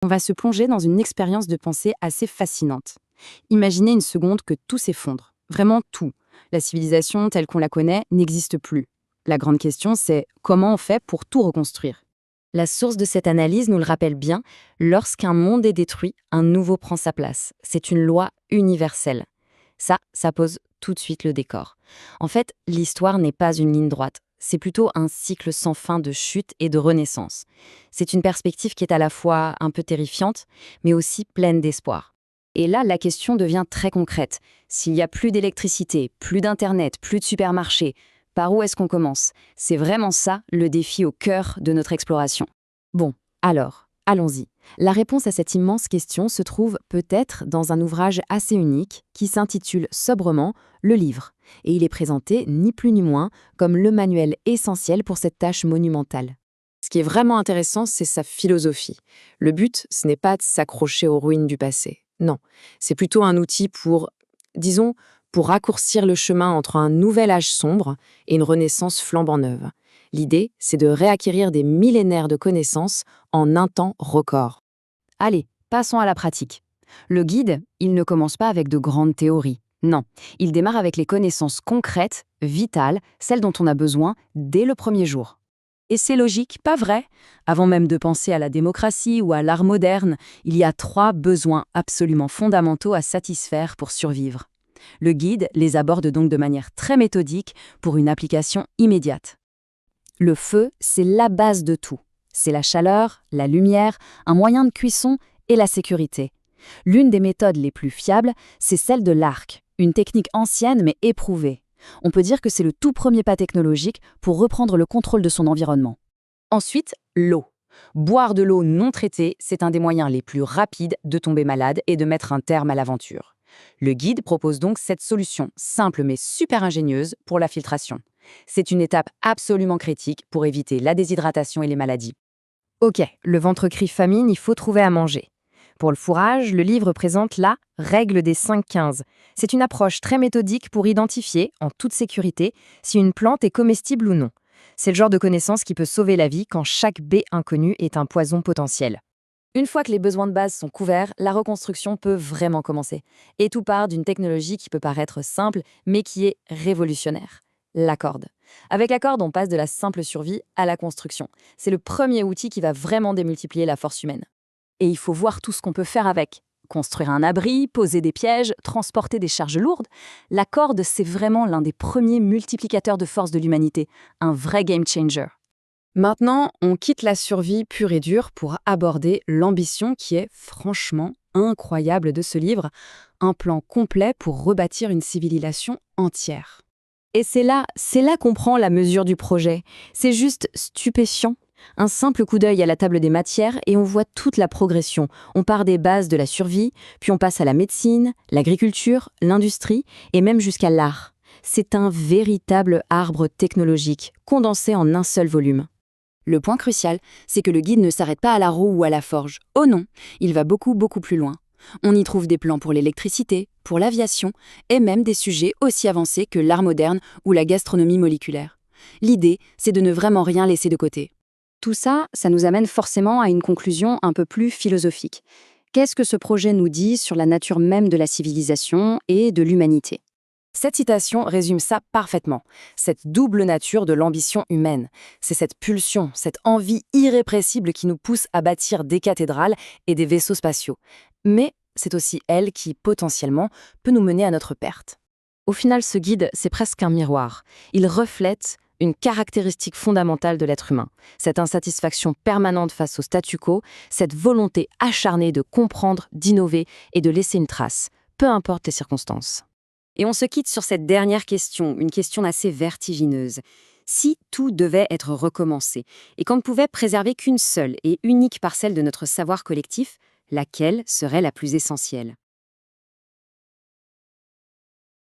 On va se plonger dans une expérience de pensée assez fascinante. Imaginez une seconde que tout s'effondre. Vraiment tout. La civilisation telle qu'on la connaît n'existe plus. La grande question, c'est comment on fait pour tout reconstruire? La source de cette analyse nous le rappelle bien, lorsqu'un monde est détruit, un nouveau prend sa place. C'est une loi universelle. Ça pose tout de suite le décor. En fait, l'histoire n'est pas une ligne droite. C'est plutôt un cycle sans fin de chute et de renaissance. C'est une perspective qui est à la fois un peu terrifiante, mais aussi pleine d'espoir. Et là, la question devient très concrète. S'il n'y a plus d'électricité, plus d'internet, plus de supermarchés, par où est-ce qu'on commence? C'est vraiment ça le défi au cœur de notre exploration. Bon, alors, allons-y. La réponse à cette immense question se trouve peut-être dans un ouvrage assez unique qui s'intitule sobrement Le Livre. Et il est présenté ni plus ni moins comme le manuel essentiel pour cette tâche monumentale. Ce qui est vraiment intéressant, c'est sa philosophie. Le but, ce n'est pas de s'accrocher aux ruines du passé. Non, c'est plutôt un outil disons, pour raccourcir le chemin entre un nouvel âge sombre et une renaissance flambant neuve. L'idée, c'est de réacquérir des millénaires de connaissances en un temps record. Allez, passons à la pratique. Le guide, il ne commence pas avec de grandes théories. Non, il démarre avec les connaissances concrètes, vitales, celles dont on a besoin dès le premier jour. Et c'est logique, pas vrai? Avant même de penser à la démocratie ou à l'art moderne, il y a 3 besoins absolument fondamentaux à satisfaire pour survivre. Le guide les aborde donc de manière très méthodique pour une application immédiate. Le feu, c'est la base de tout. C'est la chaleur, la lumière, un moyen de cuisson et la sécurité. L'une des méthodes les plus fiables, c'est celle de l'arc, une technique ancienne mais éprouvée. On peut dire que c'est le tout premier pas technologique pour reprendre le contrôle de son environnement. Ensuite, l'eau. Boire de l'eau non traitée, c'est un des moyens les plus rapides de tomber malade et de mettre un terme à l'aventure. Le guide propose donc cette solution simple mais super ingénieuse pour la filtration. C'est une étape absolument critique pour éviter la déshydratation et les maladies. Ok, le ventre crie famine, il faut trouver à manger. Pour le fourrage, le livre présente la règle des 5-15. C'est une approche très méthodique pour identifier, en toute sécurité, si une plante est comestible ou non. C'est le genre de connaissance qui peut sauver la vie quand chaque baie inconnue est un poison potentiel. Une fois que les besoins de base sont couverts, la reconstruction peut vraiment commencer. Et tout part d'une technologie qui peut paraître simple, mais qui est révolutionnaire. La corde. Avec la corde, on passe de la simple survie à la construction. C'est le premier outil qui va vraiment démultiplier la force humaine. Et il faut voir tout ce qu'on peut faire avec. Construire un abri, poser des pièges, transporter des charges lourdes. La corde, c'est vraiment l'un des premiers multiplicateurs de force de l'humanité. Un vrai game changer. Maintenant, on quitte la survie pure et dure pour aborder l'ambition qui est franchement incroyable de ce livre, un plan complet pour rebâtir une civilisation entière. Et c'est là qu'on prend la mesure du projet. C'est juste stupéfiant. Un simple coup d'œil à la table des matières et on voit toute la progression. On part des bases de la survie, puis on passe à la médecine, l'agriculture, l'industrie et même jusqu'à l'art. C'est un véritable arbre technologique, condensé en un seul volume. Le point crucial, c'est que le guide ne s'arrête pas à la roue ou à la forge. Oh non, il va beaucoup plus loin. On y trouve des plans pour l'électricité, pour l'aviation, et même des sujets aussi avancés que l'art moderne ou la gastronomie moléculaire. L'idée, c'est de ne vraiment rien laisser de côté. Tout ça, ça nous amène forcément à une conclusion un peu plus philosophique. Qu'est-ce que ce projet nous dit sur la nature même de la civilisation et de l'humanité ? Cette citation résume ça parfaitement. Cette double nature de l'ambition humaine. C'est cette pulsion, cette envie irrépressible qui nous pousse à bâtir des cathédrales et des vaisseaux spatiaux. Mais c'est aussi elle qui, potentiellement, peut nous mener à notre perte. Au final, ce guide, c'est presque un miroir. Il reflète une caractéristique fondamentale de l'être humain. Cette insatisfaction permanente face au statu quo, cette volonté acharnée de comprendre, d'innover et de laisser une trace, peu importe les circonstances. Et on se quitte sur cette dernière question, une question assez vertigineuse. Si tout devait être recommencé, et qu'on ne pouvait préserver qu'une seule et unique parcelle de notre savoir collectif, laquelle serait la plus essentielle ?